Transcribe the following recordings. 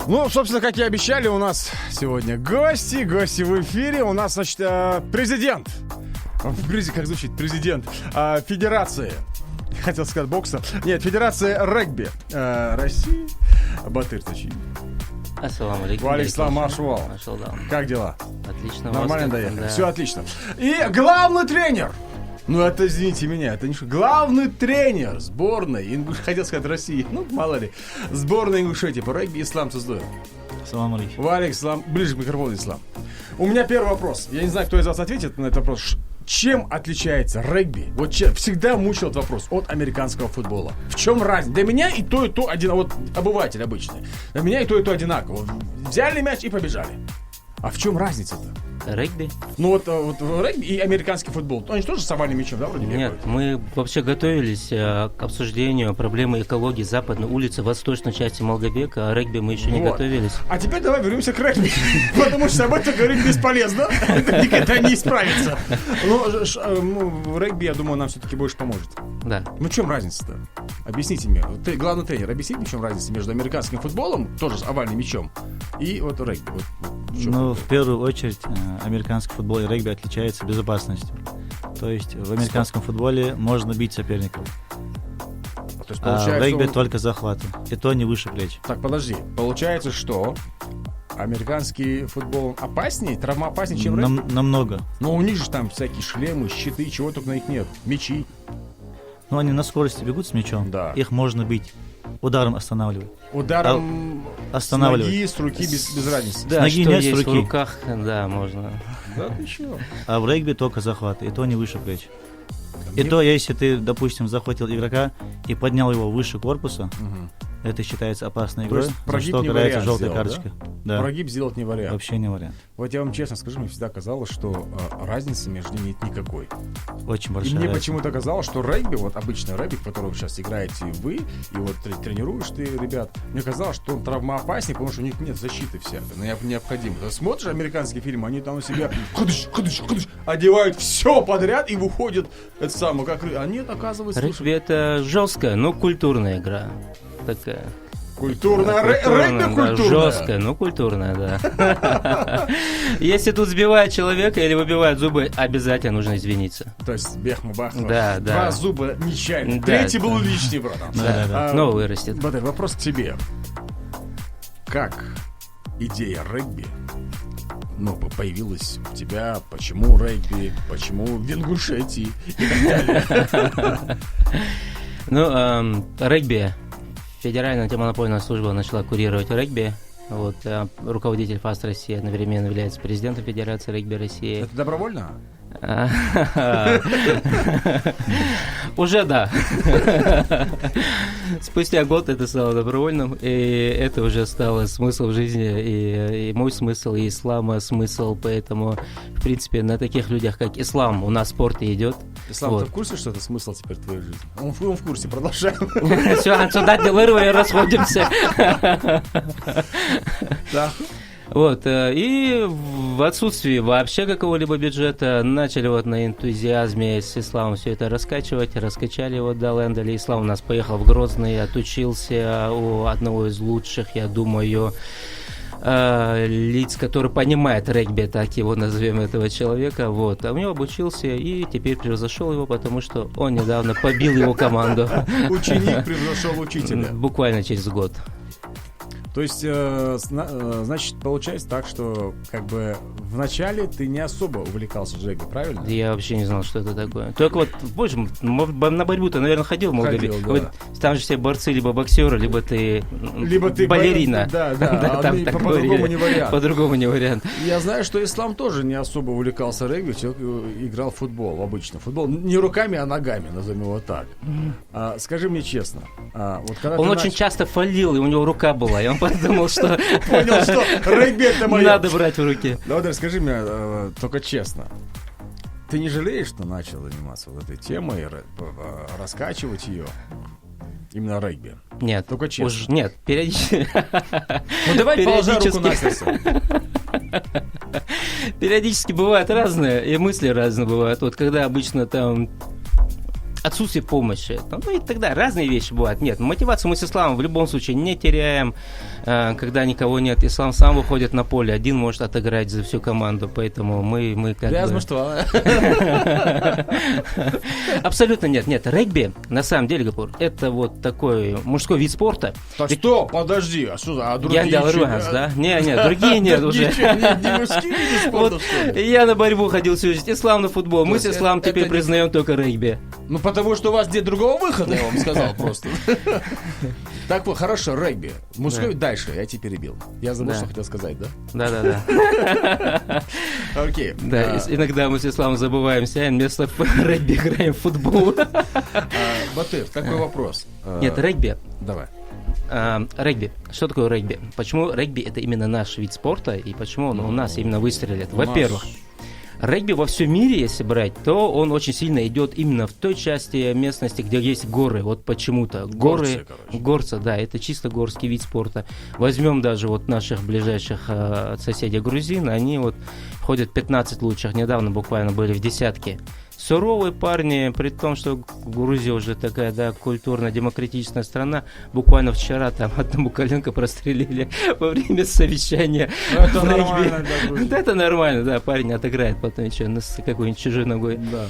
Ну, собственно, как и обещали, у нас сегодня гости в эфире. У нас, значит, президент. Как звучит? Президент Федерации. Хотел сказать бокса. Нет, Федерация регби России. Батыр Тачи. Ассаламу алейкум. Валикум Машвал. Как дела? Отлично. Нормально доехали? Да. Все отлично. И главный тренер. Ну, это, извините меня, это не что. Главный тренер сборной, хотел сказать России, ну, мало ли, сборной Ингушетии по регби Ислам Цуздоев. Салам алейкум. Валик, Ислам, ближе к микрофону, Ислам. У меня первый вопрос. Я не знаю, кто из вас ответит на этот вопрос. Чем отличается регби? Вот всегда мучил этот вопрос от американского футбола. В чем разница? Для меня и то одинаково. Вот обыватель обычный. Для меня и то одинаково. Взяли мяч и побежали. А в чем разница-то? Регби? Ну вот регби и американский футбол. Они же тоже с овальным мячом, да, вроде? Нет, мы вообще готовились к обсуждению проблемы экологии западной улицы, восточной части Малгобека, а регби мы еще не готовились. А теперь давай вернемся к регби, потому что об этом говорить бесполезно, это никогда не исправится. Ну, регби, я думаю, нам все-таки больше поможет. Да. Ну, в чем разница-то? Объясните мне, главный тренер, объясните, в чем разница между американским футболом, тоже с овальным мячом, и вот регби? Ну, в первую очередь, американский футбол и регби отличаются безопасностью. То есть в американском футболе можно бить соперников. А в регби только захваты. И то не выше плеч. Так, подожди. Получается, что американский футбол опаснее, травмоопаснее, чем регби? Намного. Но у них же там всякие шлемы, щиты, чего только на них нет. Мячи. Ну, они на скорости бегут с мячом. Да. Их можно бить. Ударом останавливать. Ударом останавливать. С ноги, с руки, без разницы. Да, с ноги что нет, есть с руки. в руках, да, можно. Да, ты чего? А в регби только захваты, и то не выше плеч. И то, если ты, допустим, захватил игрока и поднял его выше корпуса, это считается опасной игрой, за что карается желтая карточка. Да? Прогиб сделать не вариант. Вообще не вариант. Вот я вам честно скажу, мне всегда казалось, что разницы между ними нет никакой. Очень большая И мне разница. почему-то казалось, что регби, вот обычный регби, в котором вы сейчас играете вы, и вот тренируешь ты ребят, мне казалось, что он травмоопаснее, потому что у них нет защиты всякой, необходимой. Ты смотришь американские фильмы, они там у себя одевают все подряд и выходят, это самое, как... А нет, оказывается... Регби это жесткая, но культурная игра. Такая. Культурная, регби культурная. Жесткая, но культурная, да. Если тут сбивают человека или выбивают зубы, обязательно нужно извиниться. То есть бех-мабах. Да. Два зуба нечаянно. Третий был лишний, братан. Да. Снова вырастет. Батыр, вопрос к тебе. Как идея регби появилась у тебя? Почему регби? Почему в Ингушетии? И так далее. Ну, регби. Федеральная антимонопольная служба начала курировать регби. Вот, руководитель ФАС России одновременно является президентом Федерации регби России. Это добровольно? Уже да. Спустя год это стало добровольным, и это уже стало смыслом жизни, и мой смысл, и ислама смысл, поэтому, в принципе, на таких людях, как Ислам, у нас спорт и идет. Ислам, ты в курсе, что это смысл теперь твоей жизни? Он в курсе, продолжаем. Все, сюда делаем и расходимся. Да. Вот, и в отсутствии вообще какого-либо бюджета начали вот на энтузиазме с Исламом все это раскачивать, раскачали его до Лендали. Ислам у нас поехал в Грозный, отучился у одного из лучших, я думаю, лиц, который понимает регби, так его назовем, этого человека, вот, а у него обучился и теперь превзошел его, потому что он недавно побил его команду. Ученик превзошел учителя. Буквально через год. То есть, значит, получается так, что как бы вначале ты не особо увлекался регби, правильно? Я вообще не знал, что это такое. Только вот, боже, на борьбу-то, наверное, ходил в Молдавии. Да. Вот, там же все борцы, либо боксеры, либо ты балерина. Да, там по-другому не вариант. По-другому не вариант. Я знаю, что Ислам тоже не особо увлекался регби, человек играл в футбол обычно. Футбол не руками, а ногами, назовем его так. Скажи мне честно. Он очень часто фалил, и у него рука была, и он подумал, что... Понял, что регби это мое. Надо брать в руки. Да, скажи мне только честно. Ты не жалеешь, что начал заниматься вот этой темой, раскачивать ее? Именно регби? Нет. Только честно. Нет, периодически. Ну давай положи руку на сердце. Периодически бывают разные, и мысли разные бывают. Вот когда обычно там отсутствие помощи. Ну и тогда разные вещи бывают. Нет, мотивацию мы с Исламом в любом случае не теряем. когда никого нет, Ислам сам выходит на поле, один может отыграть за всю команду, поэтому мы как бы... Абсолютно нет. Регби, на самом деле, Гапур, это вот такой мужской вид спорта. Так что? Подожди, а что за... Я говорю, да? Не, другие нет уже. Не мужские виды спорта, что ли? Я на борьбу ходил всю жизнь, Ислам на футбол. Мы с Исламом теперь признаем только регби. Ну, потому что у вас нет другого выхода, я вам сказал просто. Так вот, хорошо, регби. Мужской, дальше, я тебя перебил. Я забыл, что хотел сказать, да? Да. Окей. Да, иногда мы с Исламом забываемся, вместо регби играем в футбол. Батыр, такой вопрос. Нет, регби. Давай. Регби. Что такое регби? Почему регби это именно наш вид спорта и почему он у нас именно выстрелит? Во-первых, регби во всем мире, если брать, то он очень сильно идет именно в той части местности, где есть горы. Вот почему-то. Горцы, да, это чисто горский вид спорта. Возьмем даже вот наших ближайших соседей грузин, они вот входят в 15 лучших. Недавно буквально были в десятке. Суровые парни, при том, что Грузия уже такая, да, культурно-демократичная страна. Буквально вчера там одному коленку прострелили во время совещания. Это нормально для Грузии. Да, это нормально, да, парень отыграет потом еще с какой-нибудь чужой ногой. Да.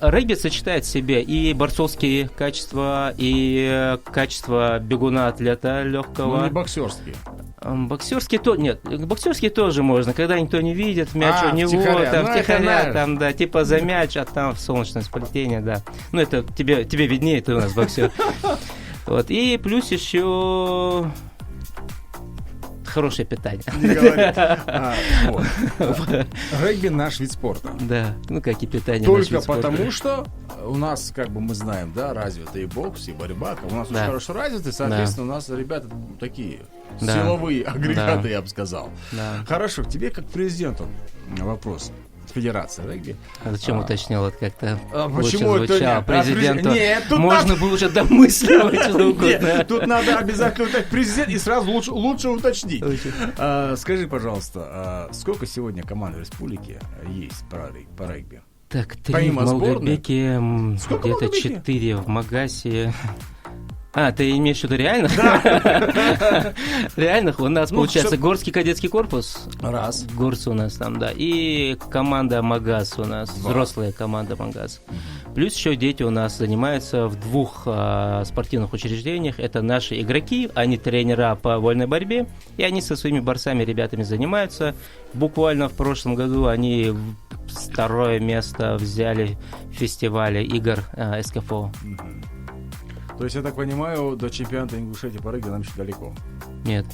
Регби сочетает в себе и борцовские качества, и качества бегуна-атлета легкого. Ну, не боксерские. Боксерские тоже можно, когда никто не видит, мяч у него, втихаря. там втихаря, там, да, типа за мяч, а там в солнечное сплетение, да. Ну, это тебе виднее, ты у нас боксер. Вот, и плюс еще хорошее питание. Не говори. Регби наш вид спорта. Да, ну как и питание. Только потому, что у нас, как бы мы знаем, да, развитый бокс и борьба. У нас очень хорошо развитый, соответственно, у нас ребята такие силовые агрегаты, я бы сказал. Хорошо, к тебе как президенту вопрос. Федерация регби. А зачем уточнил? Вот как-то почему лучше звучало. Президенту Нет, тут можно было уже домысливать что угодно. Тут надо обязательно президент и сразу лучше уточнить. Скажи, пожалуйста, сколько сегодня команд в республике есть по регби? Так, 3 в Малгобеке, где-то 4 в Магасе. Ты имеешь в виду реальных? Да. Реальных у нас, получается, Горский кадетский корпус. Раз. Горцы у нас там, да. И команда Магаз у нас, взрослая команда Магаз. Плюс еще дети у нас занимаются в 2 спортивных учреждениях. Это наши игроки, они тренера по вольной борьбе. И они со своими борцами, ребятами занимаются. Буквально в прошлом году они 2-е место взяли в фестивале игр СКФО. То есть, я так понимаю, до чемпионата Ингушетии по регби нам еще далеко. Нет.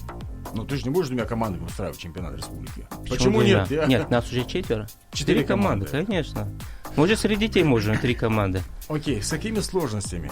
Ну, ты же не будешь 2 командами устраивать чемпионат республики. Почему нет? Нет, нас уже 4. 4 команды, конечно. Мы уже среди детей можем 3 команды. Окей, с какими сложностями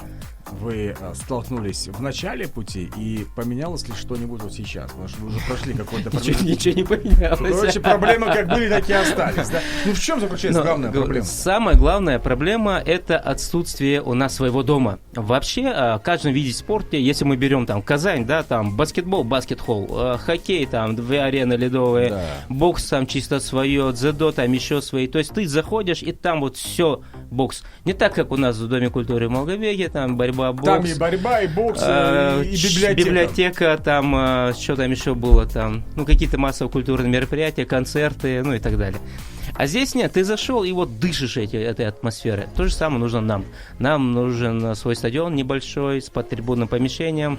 вы столкнулись в начале пути и поменялось ли что-нибудь вот сейчас? Потому что вы уже прошли какой-то процесс. Ничего не поменялось. Короче, проблемы как были, так и остались. Да? Ну, в чем заключается главная проблема? Самая главная проблема – это отсутствие у нас своего дома. Вообще, в каждом виде спорта, если мы берем там Казань, да, там баскетбол, баскет-холл, хоккей, там 2 арены ледовые, да. Бокс там чисто свое, дзюдо там еще свои. То есть ты заходишь, и там вот все бокс. Не так, как у нас в Доме культуры в Малгобеке, там борьба, бокс. Там и борьба, и бокс, и библиотека. Библиотека, там, что там еще было, там, ну, какие-то массово-культурные мероприятия, концерты, ну, и так далее. А здесь нет, ты зашел и вот дышишь этой атмосферой. То же самое нужно нам. Нам нужен свой стадион небольшой, с подтрибунным помещением.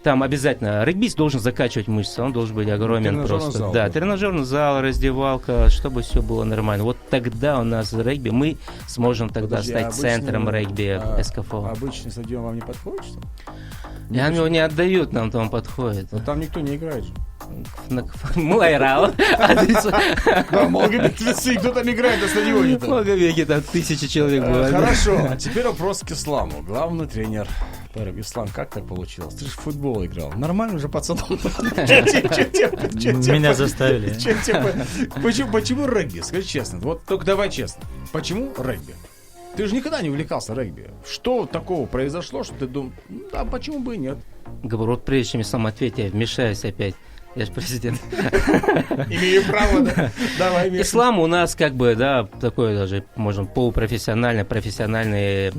Там обязательно регбист должен закачивать мышцы, он должен быть огромен просто. Зал, да, тренажерный зал, раздевалка, чтобы все было нормально. Вот тогда у нас регби, мы сможем тогда стать центром регби СКФО. Обычный стадион вам не подходит, что? Нам его не отдают, нам там подходит. Но там никто не играет же. Мулайрал. Да, Малгобеке, кто там играет на стадионе-то? В Малгобеке там 1000 человек было. Хорошо, а теперь вопрос к Исламу. Главный тренер. Ислам, как так получилось? Ты же в футбол играл. Нормально же, пацан. Меня заставили. Почему регби? Скажи честно. Вот только давай честно. Почему регби? Ты же никогда не увлекался регби. Что такого произошло, что ты думал, да почему бы и нет? Говорю, вот прежде чем я сам ответил, я вмешаюсь опять. Я же президент. Имею право, да? Давай, Миша. Ислам у нас как бы, да, такой даже, можно, полупрофессиональный, профессиональный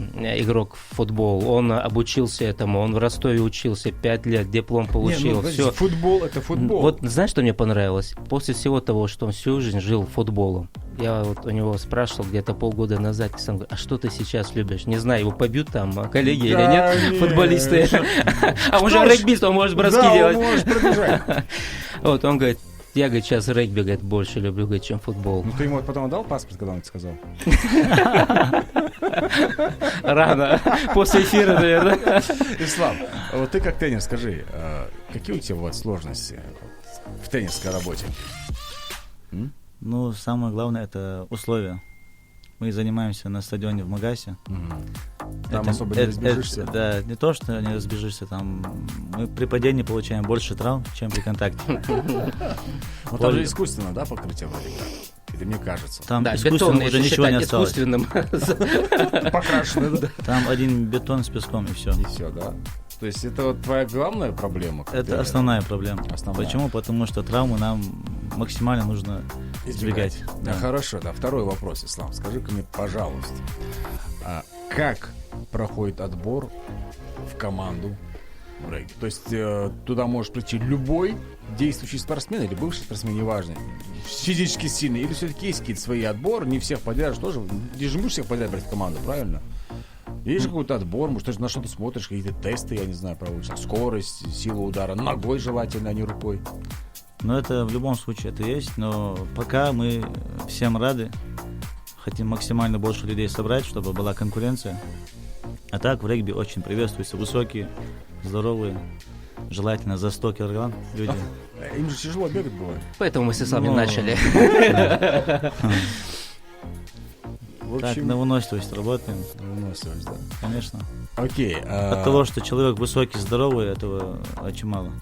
игрок в футбол. Он обучился этому, он в Ростове учился 5 лет, диплом получил. Все. Футбол — это футбол. Вот знаешь, что мне понравилось? После всего того, что он всю жизнь жил футболом, я вот у него спрашивал где-то полгода назад, и сам говорит, а что ты сейчас любишь? Не знаю, его побьют там коллеги или нет, футболисты. А он же регбист, он может броски делать. Да, он может пробежать. Вот, он говорит, я, говорит, сейчас регби, говорит, больше люблю, говорит, чем футбол. Ну, ты ему потом отдал паспорт, когда он это сказал? Рано, после эфира, наверное. Ислам, вот ты как тренер, скажи, какие у тебя бывают сложности в тренерской работе? Ну, самое главное, это условия. Мы занимаемся на стадионе в Магасе. Там особо не разбежишься. Да, не то, что не разбежишься, там мы при падении получаем больше травм, чем при контакте. Ну, там же искусственно, да, покрытие вроде как? Или мне кажется? Там Да, искусственно бетонный уже ничего не осталось. искусственным. Покрашено, да? Там один бетон с песком и все. И все, да? То есть это вот твоя главная проблема? как Это тренера? основная проблема. Основная. Почему? Потому что травму нам максимально нужно избегать. Да. Да. Хорошо, да. Второй вопрос, Ислам. Скажи-ка мне, пожалуйста, как проходит отбор в команду в регби? То есть туда может прийти любой действующий спортсмен или бывший спортсмен, неважно, физически сильный, или все-таки есть какие-то свои отборы, не всех подряд же тоже, ты же не будешь всех подряд брать в команду, правильно? Есть же какой-то отбор, может, ты же на что-то смотришь, какие-то тесты, я не знаю, проводишь, скорость, сила удара, ногой желательно, а не рукой. Но это в любом случае это есть, но пока мы всем рады, хотим максимально больше людей собрать, чтобы была конкуренция. А так в регби очень приветствуются высокие, здоровые, желательно за 100 килограмм люди. Им же тяжело бегать бывает. Поэтому мы с вами начали. В Так, общем, на выносливость работаем, выносливость, да. конечно. Окей. От того, что человек высокий, здоровый, этого очень мало.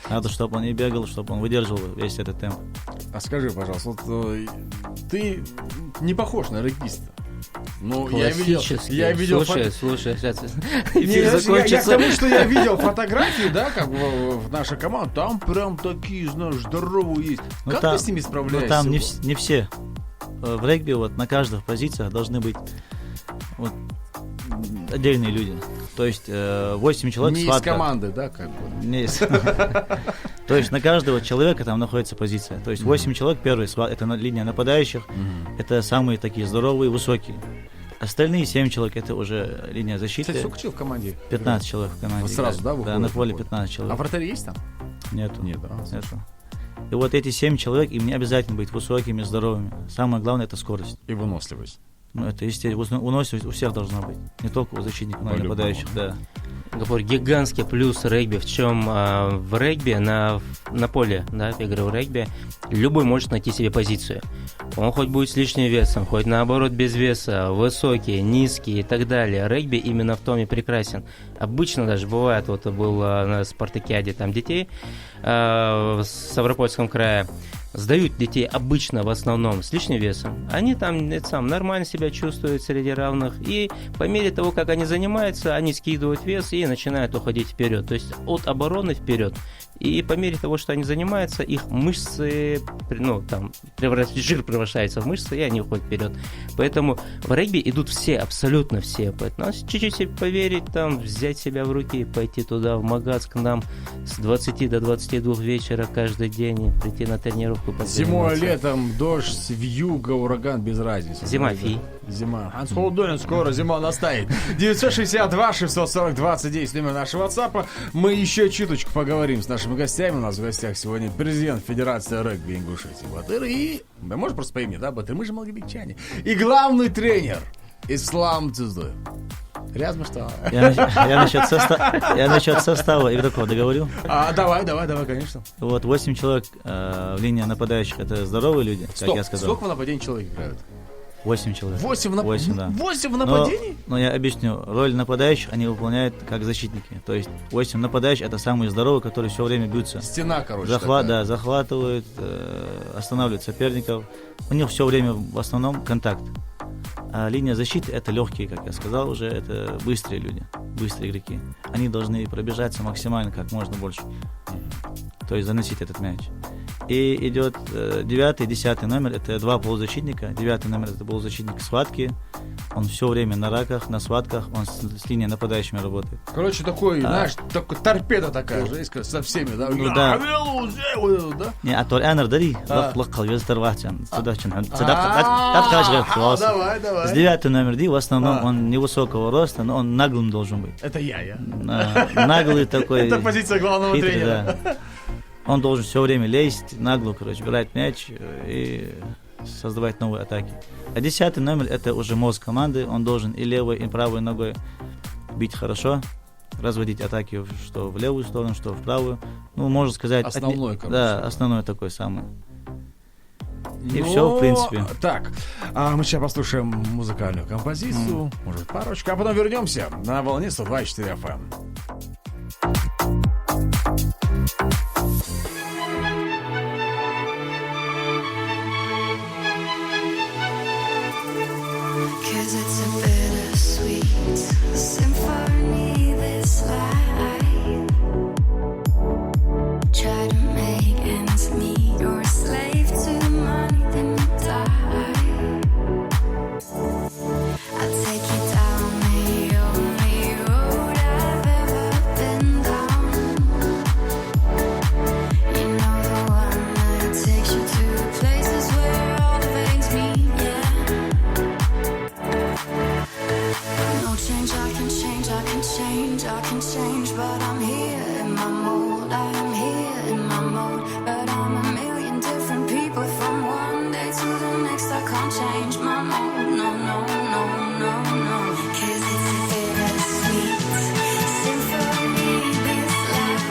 Надо, чтобы он не бегал, чтобы он выдерживал весь этот темп. А скажи, пожалуйста, вот ты не похож на регбиста. Ну, Классический. я видел Слушай, сейчас Не, эфир я к закончится. тому, что я видел фотографии, да, как в нашей команде, там прям такие, знаешь, здоровые есть. Ну, Как там- ты с ними Но справляешься? там не все. В регби вот на каждых позициях должны быть вот, отдельные люди. То есть 8 человек Не из схватка. команды, да, как бы? Не из. То есть на каждого человека там находится позиция. То есть 8 человек, первый это линия нападающих, это самые такие здоровые, высокие. Остальные 7 человек это уже линия защиты. Кстати, сколько человек в команде? 15 человек в команде. Вот сразу, да, Да, выходит? на поле 15 А человек. вратарь есть там? Нету. Нет, да. Нету. И вот эти 7 человек, им не обязательно быть высокими, здоровыми. Самое главное это скорость. И выносливость. Ну, это, естественно, уносливость у всех должна быть. Не только у защитников, но и По-любому. нападающих, да. Габор, гигантский плюс регби. В чем в регби, на поле, да, игры в регби, любой может найти себе позицию. Он хоть будет с лишним весом, хоть наоборот без веса, высокий, низкий и так далее. Регби именно в том и прекрасен. Обычно даже бывает, вот был на спартакиаде там детей в Ставропольском крае, сдают детей обычно в основном с лишним весом. Они там нормально себя чувствуют среди равных. И по мере того, как они занимаются, они скидывают вес и начинают уходить вперед. То есть от обороны вперед. И по мере того, что они занимаются, их мышцы, жир превращается в мышцы, и они уходят вперед. Поэтому в регби идут все, абсолютно все. Поэтому надо чуть-чуть себе поверить, там, взять себя в руки и пойти туда, в Магац, к нам с 20 до 22 вечера каждый день, и прийти на тренировку. Зимой, позаниматься. летом, дождь, вьюга, ураган, без разницы. Зима, Да, фи. Зима. Ханс Холодонин, скоро зима настанет. 962-640-29, номер нашего WhatsApp. Мы еще чуточку поговорим с нашими гостями. У нас в гостях сегодня президент Федерации регби Ингушетии Батыр. И, да можешь просто по имени, да, Батыр? Мы же малгибекчане. И главный тренер Ислам Цуздуев. Рядом что? Я насчет состава игроков договорил. Давай, конечно. Вот 8 человек в линии нападающих это здоровые люди, как Стоп, я сказал. сколько в нападении человек играют? 8 человек. 8 в да. нападении? Но я объясню, роль нападающих они выполняют как защитники. То есть 8 нападающих это самые здоровые, которые все время бьются. Стена, короче. такая. Захватывают, останавливают соперников. У них все время в основном контакт. А линия защиты это легкие, как я сказал уже, это быстрые люди, быстрые игроки. Они должны пробежаться максимально как можно больше. То то есть заносить этот мяч. И идет 9-й, 10-й номер, это два полузащитника. 9-й номер это полузащитник схватки. Он все время на раках, на схватках, он с линией нападающими работает. Короче, такой, знаешь, такой торпеда такая же, со всеми, да? Ну, да. Да? Не, а то Энер дари, лакал, вездарвачан. Давай. Давай. С 9-й номер Ди, в основном он невысокого роста, но он наглым должен быть. Это я. Наглый такой. Это позиция главного хитрый, тренера. да. Он должен все время лезть, нагло, короче, брать мяч и создавать новые атаки. А 10-й номер это уже мозг команды, он должен и левой, и правой ногой бить хорошо, разводить атаки что в левую сторону, что в правую. Ну, можно сказать... Основной, короче. Да, основной такой самый. И все, в принципе. Так, мы сейчас послушаем музыкальную композицию, может, парочку, а потом вернемся на волне 102.4 FM. Cause it's a bittersweet symphony, this life. Try to make ends meet. You're a slave to the money, then you die. I'll take you down the only road I've ever been down. You know, the one that takes you to places where all the veins meet, yeah. No change, I can change, I can change, I can change, but I'm here in my mold. I am here in my mode, but I'm a million different people from one day to the next. I can't change my mode, no, no, no, no, no. 'Cause it's a bittersweet symphony, this life.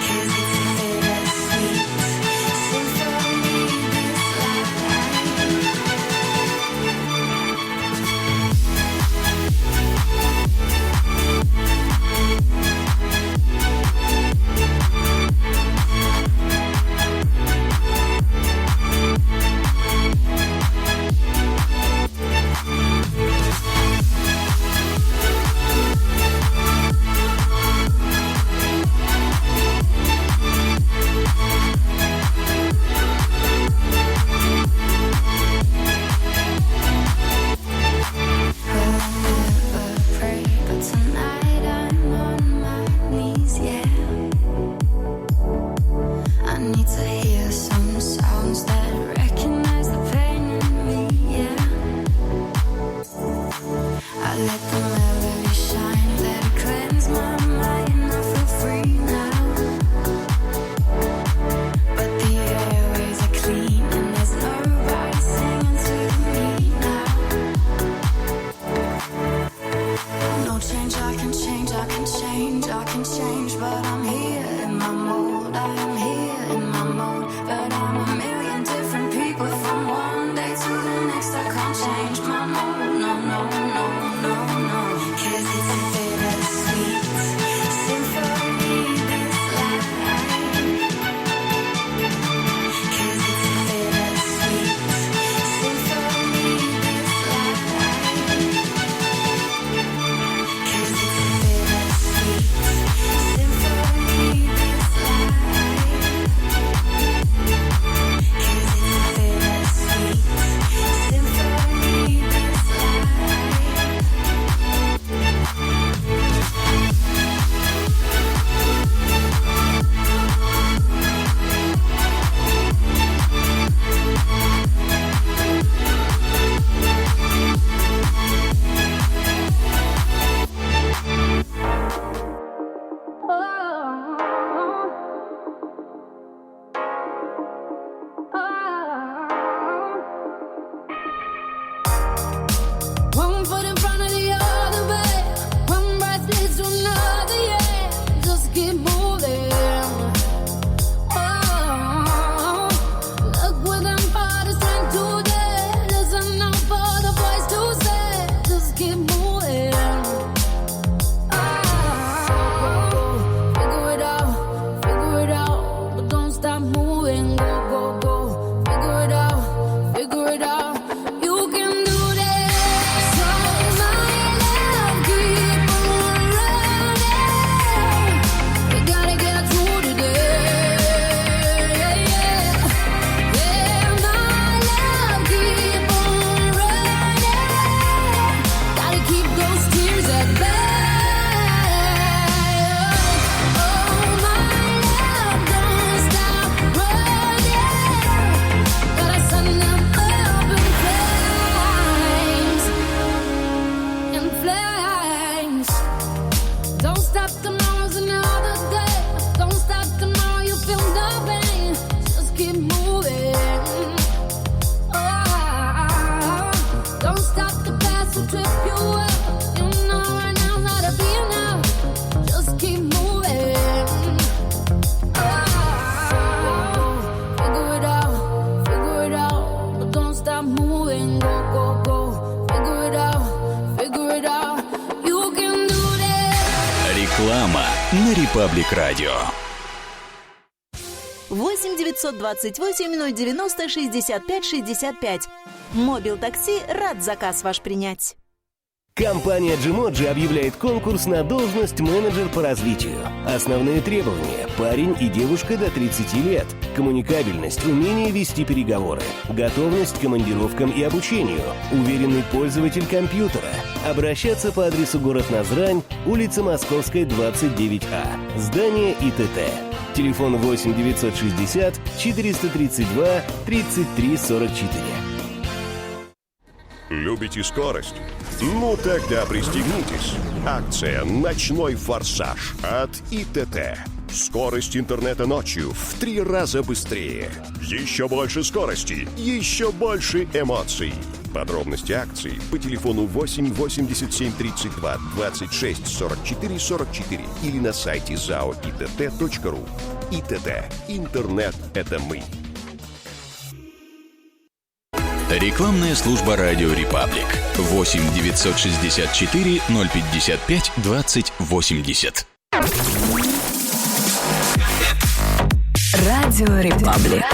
'Cause it's a bittersweet symphony, this life. Symphony Репаблик Радио. 8 928 090 65 65. Мобил такси рад заказ ваш принять. Компания Джимоджи объявляет конкурс на должность менеджер по развитию. Основные требования – парень и девушка до 30 лет, коммуникабельность, умение вести переговоры, готовность к командировкам и обучению, уверенный пользователь компьютера, обращаться по адресу город Назрань, улица Московская, 29А, здание ИТТ. Телефон 8 960 432 33 44. Любите скорость? Ну тогда пристегнитесь. Акция «Ночной форсаж» от ИТТ. Скорость интернета ночью в 3 раза быстрее. Еще больше скорости, еще больше эмоций. Подробности акции по телефону 8 87 32 26 44 44 или на сайте zao.itt.ru. ИТТ. Интернет – это мы. Рекламная служба «Радио Репаблик». 8 964 055 20 80. Радио Репаблик.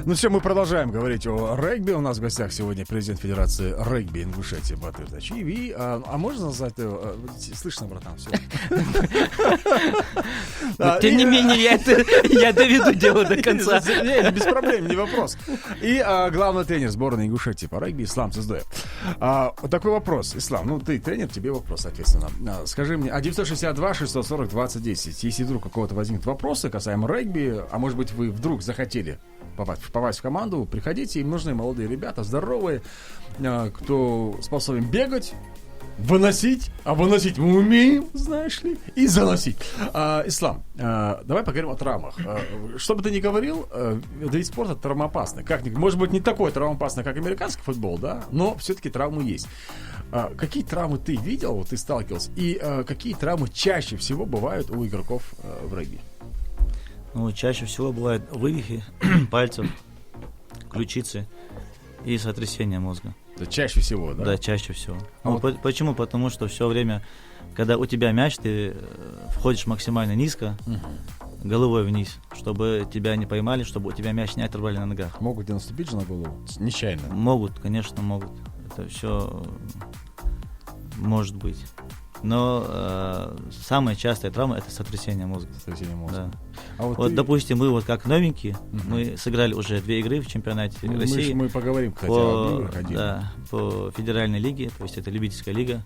Ну все, мы продолжаем говорить о регби. У нас в гостях сегодня президент Федерации регби Ингушетии Батыр Тачиев. А можно назвать его? Слышно, братан, все. Тем не менее, я доведу дело до конца. Без проблем, не вопрос. И главный тренер сборной Ингушетии по регби Ислам Цыздоев. Такой вопрос, Ислам. Ну, ты тренер, тебе вопрос, соответственно. Скажи мне, 962-640-2010, если вдруг у кого-то возникнут вопросы касаемо регби, а может быть вы вдруг захотели попасть в команду, приходите, им нужны молодые ребята, здоровые, кто способен бегать, выносить, а выносить мы умеем, знаешь ли, и заносить. Ислам, давай поговорим о травмах. Что бы ты ни говорил, это вид спорта травмоопасный. Может быть, не такой травмоопасный, как американский футбол, да, но все-таки травмы есть. Какие травмы ты видел, ты сталкивался, и какие травмы чаще всего бывают у игроков в регби? Ну, чаще всего бывают вывихи пальцев, ключицы и сотрясение мозга. Это чаще всего, да? Да, чаще всего. Почему? Потому что все время, когда у тебя мяч, ты входишь максимально низко, головой вниз, чтобы тебя не поймали, чтобы у тебя мяч не оторвали на ногах. Могут ли наступить же на голову? Нечаянно? Могут, конечно, могут. Это все может быть. Но самая частая травма — это сотрясение мозга. Сотрясение мозга. Да. Вот, допустим, мы вот как новенькие, мы сыграли уже 2 игры в чемпионате России. Мы поговорим, кстати, об играх. Да, по федеральной лиге, то есть это любительская лига.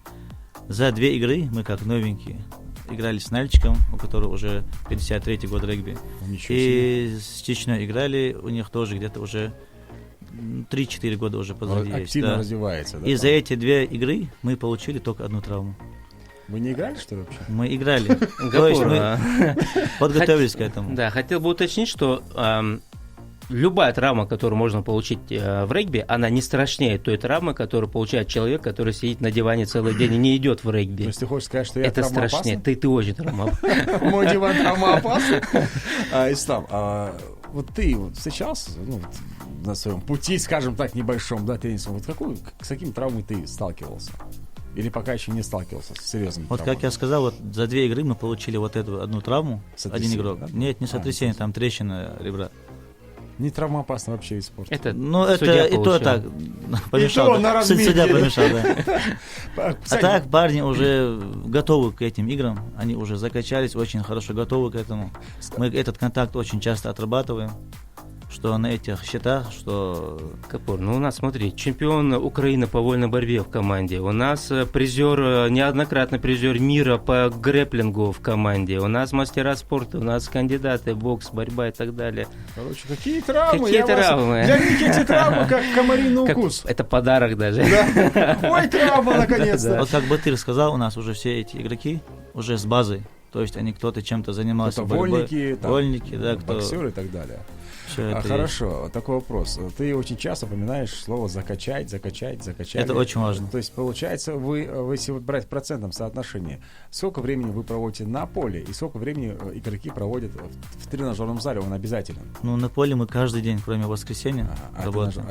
За 2 игры мы как новенькие играли с Нальчиком, у которого уже 53-й год регби. И с Чечней играли, у них тоже где-то уже 3-4 года уже позади есть. Активно развивается, да? И за эти 2 игры мы получили только 1 травму. Вы не играли, что ли, вообще? Мы играли. То есть мы подготовились к этому. Да, хотел бы уточнить, что любая травма, которую можно получить в регби, она не страшнее той травмы, которую получает человек, который сидит на диване целый день и не идет в регби. То есть ты хочешь сказать, что я это страшнее. Ты очень травмоопасный. Мой диван травмоопасный? Ислам, вот ты встречался на своем пути, скажем так, небольшом, да, теннисом, с какими травмами ты сталкивался? Или пока еще не сталкивался с серьезными травмами? Вот как я сказал, вот за 2 игры мы получили вот эту 1 травму, 1 игрок. Да? Нет, не сотрясение, там трещина ребра. Не травмоопасно вообще вид спорта. Это и то так помешал. Судья помешал, да. А так парни уже готовы к этим играм, они уже закачались, очень хорошо готовы к этому. Мы этот контакт очень часто отрабатываем. Что на этих счетах, что... Капур, у нас, смотри, чемпион Украины по вольной борьбе в команде. У нас неоднократно призер мира по грэпплингу в команде. У нас мастера спорта, у нас кандидаты, бокс, борьба и так далее. Короче, какие травмы? Какие травмы? Для них эти травмы, как комариный укус. Это подарок даже. Ой, травма, наконец-то. Вот как Батыр сказал, у нас уже все эти игроки уже с базой. То есть они кто-то чем-то занимался. Вольники, да, боксеры и так далее. Хорошо, такой вопрос. Ты очень часто упоминаешь слово закачать. Это очень важно. То есть, получается, вы если брать в процентном соотношении, сколько времени вы проводите на поле и сколько времени игроки проводят в тренажерном зале, он обязательно? На поле мы каждый день, кроме воскресенья, работаем.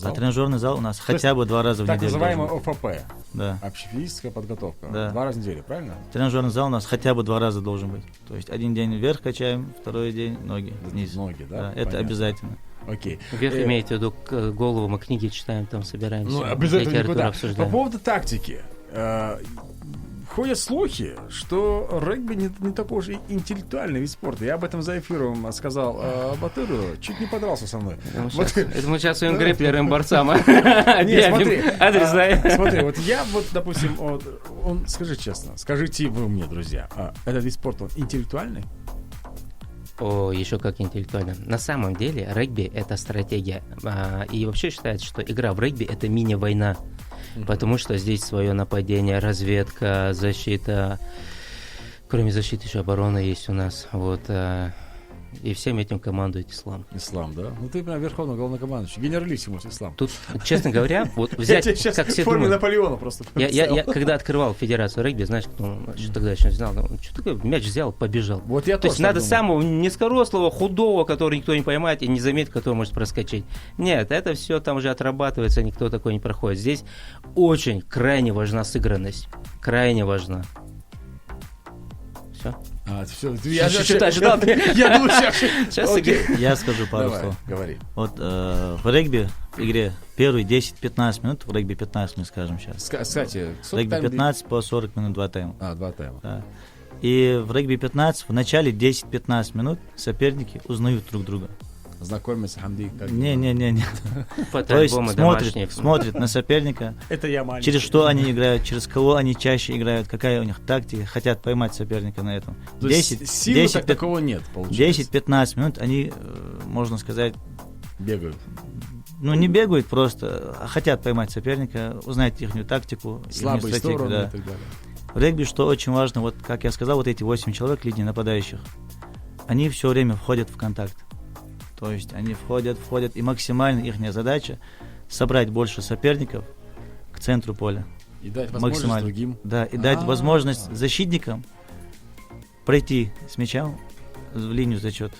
А тренажерный зал у нас хотя бы 2 раза в неделю. Так называемый ОФП. Да. Общефизическая подготовка. Да. 2 раза в неделю, правильно? Тренажерный зал у нас хотя бы 2 раза должен быть. То есть 1 день вверх качаем, 2 день ноги вниз. Ноги, да? Это обязательно. Окей. Вверх имеете в виду голову, мы книги читаем, там собираемся. Обязательно никуда. По поводу тактики. Ходят слухи, что регби не такой уж интеллектуальный вид спорта. Я об этом за эфиром сказал Батыру, чуть не подрался со мной. Это мы сейчас своим грэпплером борцам. Нет, смотри. Адрес знаем. Смотри, вот я допустим, скажи честно, скажите вы мне, друзья, этот вид спорта интеллектуальный? О, еще как интеллектуально. На самом деле регби — это стратегия. И вообще считается, что игра в регби — это мини-война. Потому что здесь свое нападение, разведка, защита. Кроме защиты еще оборона есть у нас. Вот. И всем этим командует Ислам. Ислам, да? Ты прям верховный главнокомандующий. Генералиссимус Ислам. Тут, честно говоря, вот взять, я сейчас как все в форме думают. Наполеона просто. Я когда открывал Федерацию регби, знаешь, что тогда еще не знал, что такое, мяч взял, побежал. Вот я То есть надо самого низкорослого, худого, который никто не поймает и не заметит, который может проскочить. Нет, это все там уже отрабатывается, никто такой не проходит. Здесь очень крайне важна сыгранность. Крайне важна. Все. Все, Я чуть-чуть ожидал. Я думаю, Сейчас Я скажу пару Давай, слов. говори. Вот в регби, в игре, первые 10-15 минут, в регби 15 мы скажем сейчас. Кстати, Регби 15 по 40 минут, 2 тайма. 2 тайма. Да. И в регби 15 в начале 10-15 минут соперники узнают друг друга. Знакомиться, Хамди. Не. По То есть альбому домашних. смотрит на соперника, Это я маленький. через что они играют, через кого они чаще играют, какая у них тактика, хотят поймать соперника на этом. То есть силы так такого нет, получается. 10-15 минут они, можно сказать, Бегают. ну не бегают просто, а хотят поймать соперника, узнать их тактику, ихнюю Слабые стратегию, стороны да. и так далее. В регби, что очень важно, вот как я сказал, вот эти 8 человек, линии нападающих, они все время входят в контакт. То есть они входят, и максимально их задача собрать больше соперников к центру поля. И дать возможность Максимально. другим. Да, и дать возможность защитникам пройти с мячом в линию зачет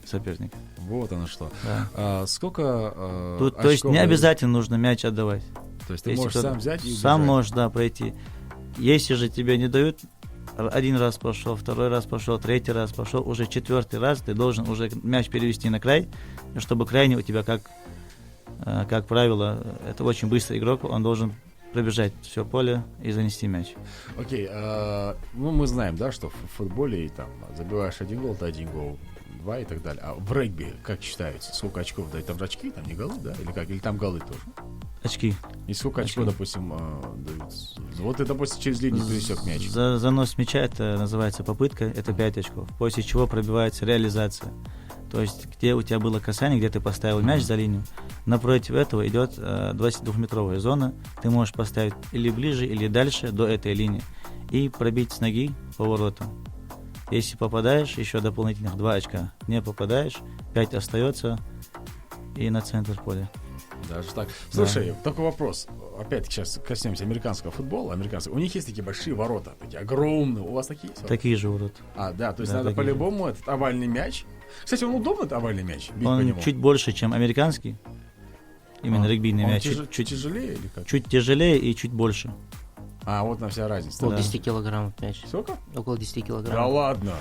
соперника. Вот оно что. Да. Сколько Тут, то есть не обязательно нужно мяч отдавать. То есть ты Если можешь кто-то сам взять и сам убежать. можешь, да, пройти. Если же тебе не дают, один раз пошел, второй раз пошел, третий раз пошел, уже четвертый раз ты должен уже мяч перевести на край, чтобы крайний у тебя, как правило, это очень быстрый игрок, он должен пробежать все поле и занести мяч. Окей, ну мы знаем, да, что в футболе там забиваешь 1 гол, то 1 гол, 2 и так далее. А в регби как считается? Сколько очков дают? Там же очки, там не голы, да? Или как? Или там голы тоже? Очки. И сколько очков, допустим, дают? Вот ты, допустим, через линию пересек мяч. За занос мяча это называется попытка, это 5 очков. После чего пробивается реализация. То есть, где у тебя было касание, где ты поставил мяч за линию, напротив этого идет 22-метровая зона. Ты можешь поставить или ближе, или дальше до этой линии и пробить с ноги по воротам. Если попадаешь, еще дополнительных 2 очка. Не попадаешь, 5 остается и на центр поля. Даже так. Слушай, такой вопрос. Опять-таки сейчас коснемся американского футбола. У них есть такие большие ворота, такие огромные. У вас такие есть? Такие же ворота. Да, то есть Да, надо такие по-любому этот овальный мяч. Кстати, он удобный, этот овальный мяч? Бить по Он нему? чуть больше, чем американский. Именно регбийный Он мяч. чуть тяжелее или как? Чуть тяжелее и чуть больше. Вот на вся разница. Около Да. 10 килограммов мяч. Сколько? Около 10 Да килограммов. ладно.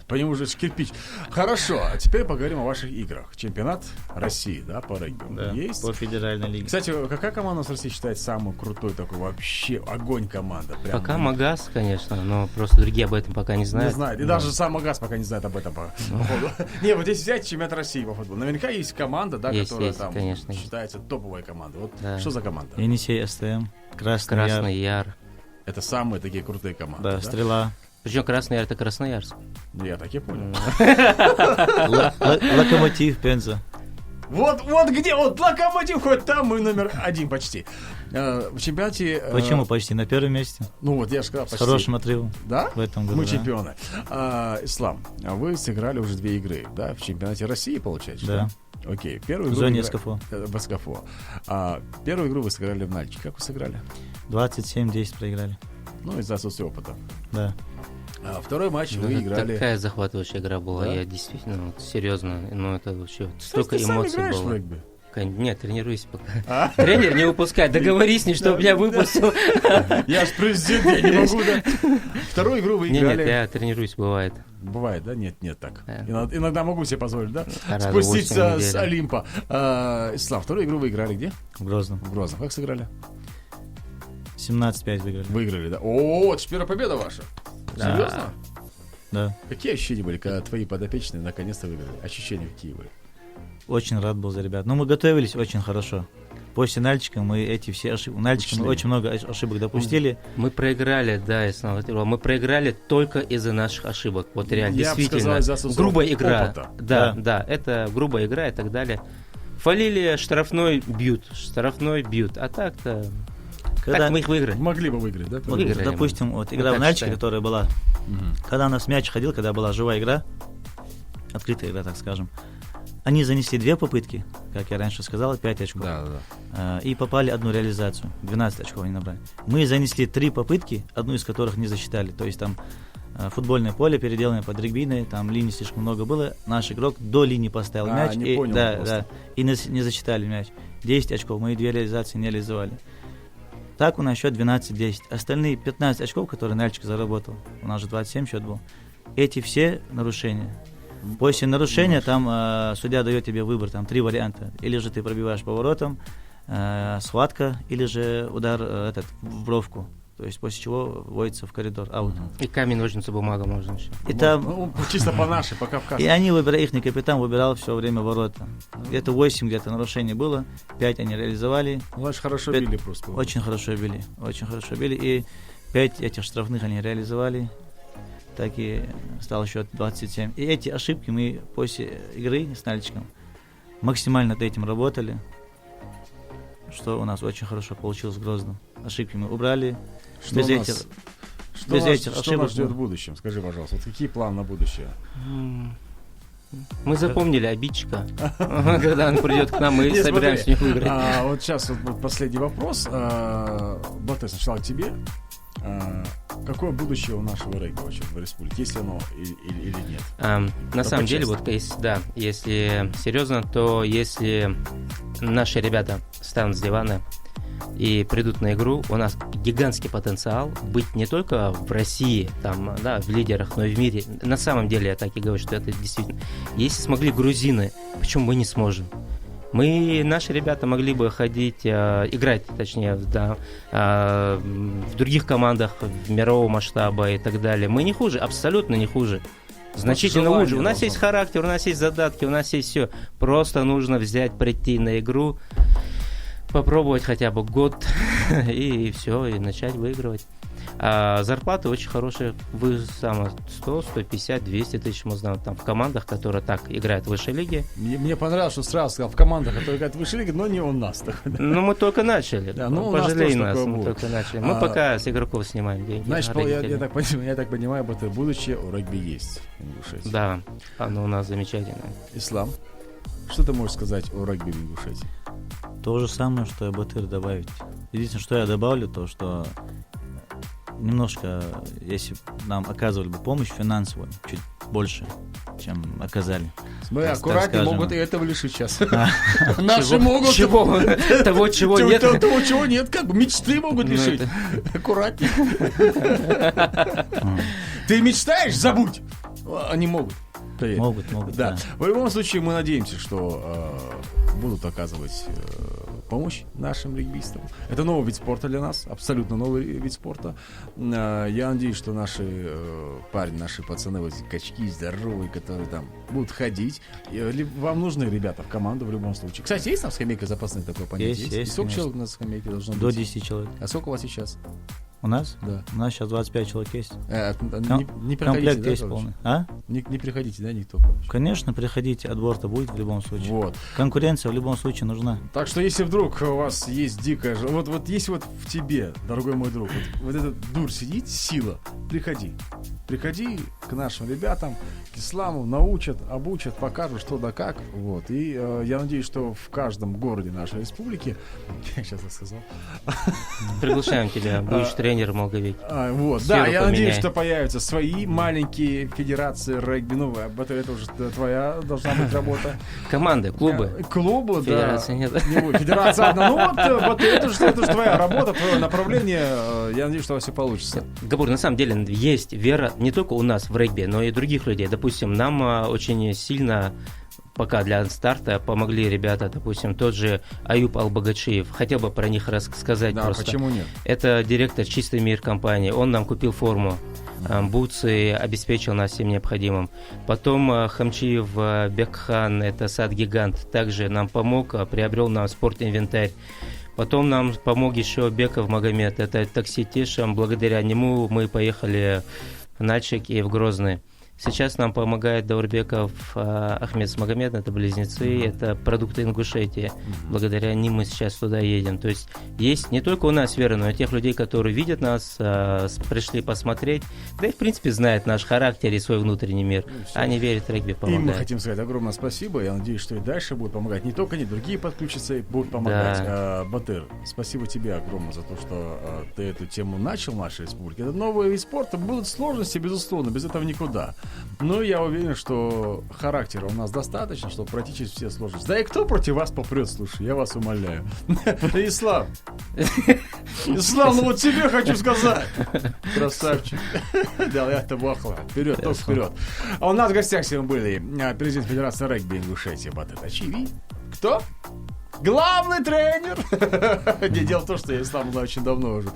По нему уже кирпич. Хорошо, а теперь поговорим о ваших играх. Чемпионат России, да, по регби. Есть? По федеральной лиге. Кстати, какая команда у нас в России считается самой крутой такой вообще огонь команда? Прям, Пока Магаз, конечно, но просто другие об этом пока не знают. Не знает. И даже сам Магаз пока не знает об этом по ходу. Не, вот здесь взять чемпионат России по футболу. Наверняка есть команда, да, Есть, которая есть, там конечно. считается топовой командой. Вот Да. что за команда? Енисей СТМ, Красный Яр, Красный Яр. Это самые такие крутые команды. да, Стрела, Причем Красный Яр — это Красноярск. Я так и понял. Локомотив, Пенза. Вот где вот Локомотив ходит, там мы номер 1 почти. В чемпионате... Почему почти на первом месте? Ну вот, я же сказал, С почти. хорошим отрывом. Да? В этом году, Мы да. чемпионы. Ислам, вы сыграли уже 2 игры, да, в чемпионате России, получается? Да. Окей, первую В игру... зоне игра- СКФО. В СКФО. Первую игру вы сыграли в Нальчике. Как вы сыграли? 27-10 проиграли. Ну, из-за отсутствия опыта. Да. Второй матч вы Ну, играли... такая захватывающая игра была. Да? Я действительно, вот, серьезно, ну это вообще столько Ты сам эмоций играешь в было. регби? Нет, тренируюсь пока. Тренер, не упускай, договорись с ним, чтобы меня выпустил. Я ж президент, я не могу, да? Вторую игру вы играли... Нет, я тренируюсь, бывает. Бывает, да? Нет, так. Да. Иногда могу себе позволить, да? Раза Спуститься 8 в с неделю. Олимпа. Ислам, вторую игру вы играли где? В Грозном. В Грозном. Как сыграли? 17-5 выиграли. Выиграли, да? О, это ж первая победа ваша. Да. Серьезно? Да. Какие ощущения были, когда твои подопечные наконец-то выиграли? Ощущения какие были? Очень рад был за ребят. Но мы готовились очень хорошо. После Нальчика мы эти все ошибки... Нальчика мы Учли. очень много ошибок допустили. Мы проиграли, да, Ислам Ватирова, мы проиграли только из-за наших ошибок. Вот реально, Я бы действительно. сказал, из-за отсутствия Грубая игра. опыта. Да, это грубая игра и так далее. Фалили, штрафной бьют. А так-то... Так мы их выиграли. Могли бы выиграть, да? Вот, выиграли допустим, мы. вот Мы игра так в Нальчике, считаем. которая была, когда у нас мяч ходил, когда была живая игра, открытая игра, так скажем, они занесли 2 попытки, как я раньше сказал, 5 очков. Да. И попали одну реализацию, 12 очков они набрали. Мы занесли 3 попытки, одну из которых не засчитали. То есть там футбольное поле переделанное под регбийное, там линий слишком много было. Наш игрок до линии поставил мяч, не понял просто. и не засчитали мяч. 10 очков, мы 2 реализации не реализовали. Так у нас счет 12-10. Остальные 15 очков, которые Нальчик заработал, у нас же 27 счет был, эти все нарушения. После нарушения там судья дает тебе выбор, там 3 варианта. Или же ты пробиваешь поворотом, схватка, или же удар в бровку. То есть после чего вводится в коридор аут. И камень, ножницы, бумага можно еще. И там... Ну, чисто по нашей, по Кавказу. И они выбирали, их капитан выбирал все время ворота. Где-то 8 нарушений было, 5 они реализовали. Значит, хорошо били просто. Очень хорошо били. И 5 этих штрафных они реализовали. Так и стал счет 27. И эти ошибки мы после игры с Нальчиком максимально над этим работали, что у нас очень хорошо получилось в Грозном. Ошибки мы убрали. Что без нас ошибок ждет в будущем? Скажи, пожалуйста, вот какие планы на будущее? Мы запомнили обидчика. Когда он придет к нам, мы собираемся с ним играть. Вот сейчас вот последний вопрос. Батэ, сначала к тебе. Какое будущее у нашего регби вообще в республике? Есть ли оно или нет? На самом деле, вот если серьезно, то если наши ребята встанут с дивана и придут на игру, у нас гигантский потенциал быть не только в России, там, да, в лидерах, но и в мире. На самом деле, я так и говорю, что это действительно. Если смогли грузины, почему мы не сможем? Наши ребята могли бы ходить, играть, точнее, да, в других командах мирового масштаба и так далее. Мы не хуже, абсолютно не хуже. Значительно хуже. У нас есть характер, у нас есть задатки, у нас есть все. Просто нужно прийти на игру, попробовать хотя бы год и все, и начать выигрывать. А зарплаты очень хорошие, 100, 150, 200 тысяч, мы знаем, там в командах, которые так играют в высшей лиге. Мне понравилось, что сразу сказал, в командах, которые играют в высшей лиге, но не у нас. Ну, мы только начали. Да, ну, пожалей нас, мы только начали. Мы пока с игроков снимаем деньги. Значит, я так понимаю, будущее у регби есть в Ингушетии. Да, оно у нас замечательное. Ислам, что ты можешь сказать о регби в Ингушетии? То же самое, что и Батыр добавить. Единственное, что я добавлю, то, что немножко, если нам оказывали бы помощь финансовую, чуть больше, чем оказали. Смотри, аккуратнее, могут и этого лишить сейчас. Наши могут. Чего? Того, чего нет. Того, чего нет, как бы мечты могут лишить. Аккуратнее. Ты мечтаешь? Забудь. Они могут. Могут, да. В любом случае, мы надеемся, что будут оказывать помощь нашим регбистам. Это новый вид спорта для нас, абсолютно новый вид спорта. Я надеюсь, что наши парни, наши пацаны, вот эти качки здоровые, которые там будут ходить. Вам нужны ребята в команду в любом случае. Кстати, есть там скамейка запасных, такое понятие? Есть. Сколько человек на скамейке должно быть? До 10 человек. А сколько у вас сейчас? У нас? Да. У нас сейчас 25 человек есть. Не приходите, комплект да, есть полный. Не приходите, да, никто? Конечно, приходите, отбор-то будет в любом случае. Вот. Конкуренция в любом случае нужна. Так что, если вдруг у вас есть дикая... Вот если вот в тебе, дорогой мой друг, вот этот дур сидит, сила, приходи. Приходи к нашим ребятам, к Исламу, научат, обучат, покажут, что да как. Вот. И я надеюсь, что в каждом городе нашей республики... Я сейчас сказал. Приглашаем тебя, будешь тренером Молговеки. Да, я надеюсь, что появятся свои маленькие федерации регби. Ну, это уже твоя должна быть работа. Команды, клубы. Клубы, да. Федерации нет. Федерация одна. Ну вот это же твоя работа, твое направление. Я надеюсь, что у вас все получится. Габур, на самом деле есть вера не только у нас в регби, но и других людей. Допустим, нам очень сильно пока для старта помогли ребята, допустим, тот же Аюб Албагачиев. Хотел бы про них рассказать просто. Почему нет? Это директор «Чистый мир» компании. Он нам купил форму, бутсы, обеспечил нас всем необходимым. Потом Хамчиев Бекхан, это сад-гигант, также нам помог, приобрел нам спортинвентарь. Потом нам помог еще Беков Магомед, это такси Тишам. Благодаря нему мы поехали в Нальчик и в Грозный. Сейчас нам помогает Даурбеков Ахмед с Магомедом, это близнецы, это продукты Ингушетии. Благодаря ним мы сейчас туда едем. То есть есть не только у нас вера, но и тех людей, которые видят нас, пришли посмотреть, да и в принципе знают наш характер и свой внутренний мир. Они верят в регби, помогают. И мы хотим сказать огромное спасибо. Я надеюсь, что и дальше будут помогать. Не только они, другие подключатся и будут помогать. Да. Батыр, спасибо тебе огромное за то, что ты эту тему начал в нашей республике. Это новый вид спорта. Будут сложности, безусловно, без этого никуда. Но я уверен, что характера у нас достаточно, чтобы пройти через все сложности. Да и кто против вас попрет, слушай, я вас умоляю. Ислам, Ислам, ну вот тебе хочу сказать. Красавчик. Да, я-то бахла. Вперед, только вперед. А у нас в гостях сегодня были президент Федерации регби Ингушетии Батат Ачиви. Кто? Главный тренер. Дело в том, что я Ислам была очень давно уже.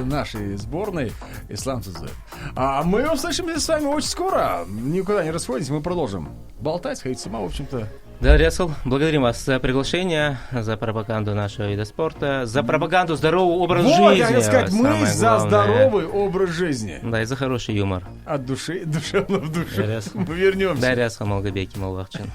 Нашей сборной Ислам Цузер. А мы услышимся с вами очень скоро. Никуда не расходитесь, мы продолжим болтать, сходить с ума, в общем-то. Да, Рясул, благодарим вас за приглашение, за пропаганду нашего вида спорта, за пропаганду здорового образа жизни. Вот, я хотел сказать, мы самое за главное. здоровый образ жизни. Да, и за хороший юмор. От души, душевно в душу. Рясул. Мы вернемся. Да, Рясул, Малгабеки, Малвахчин.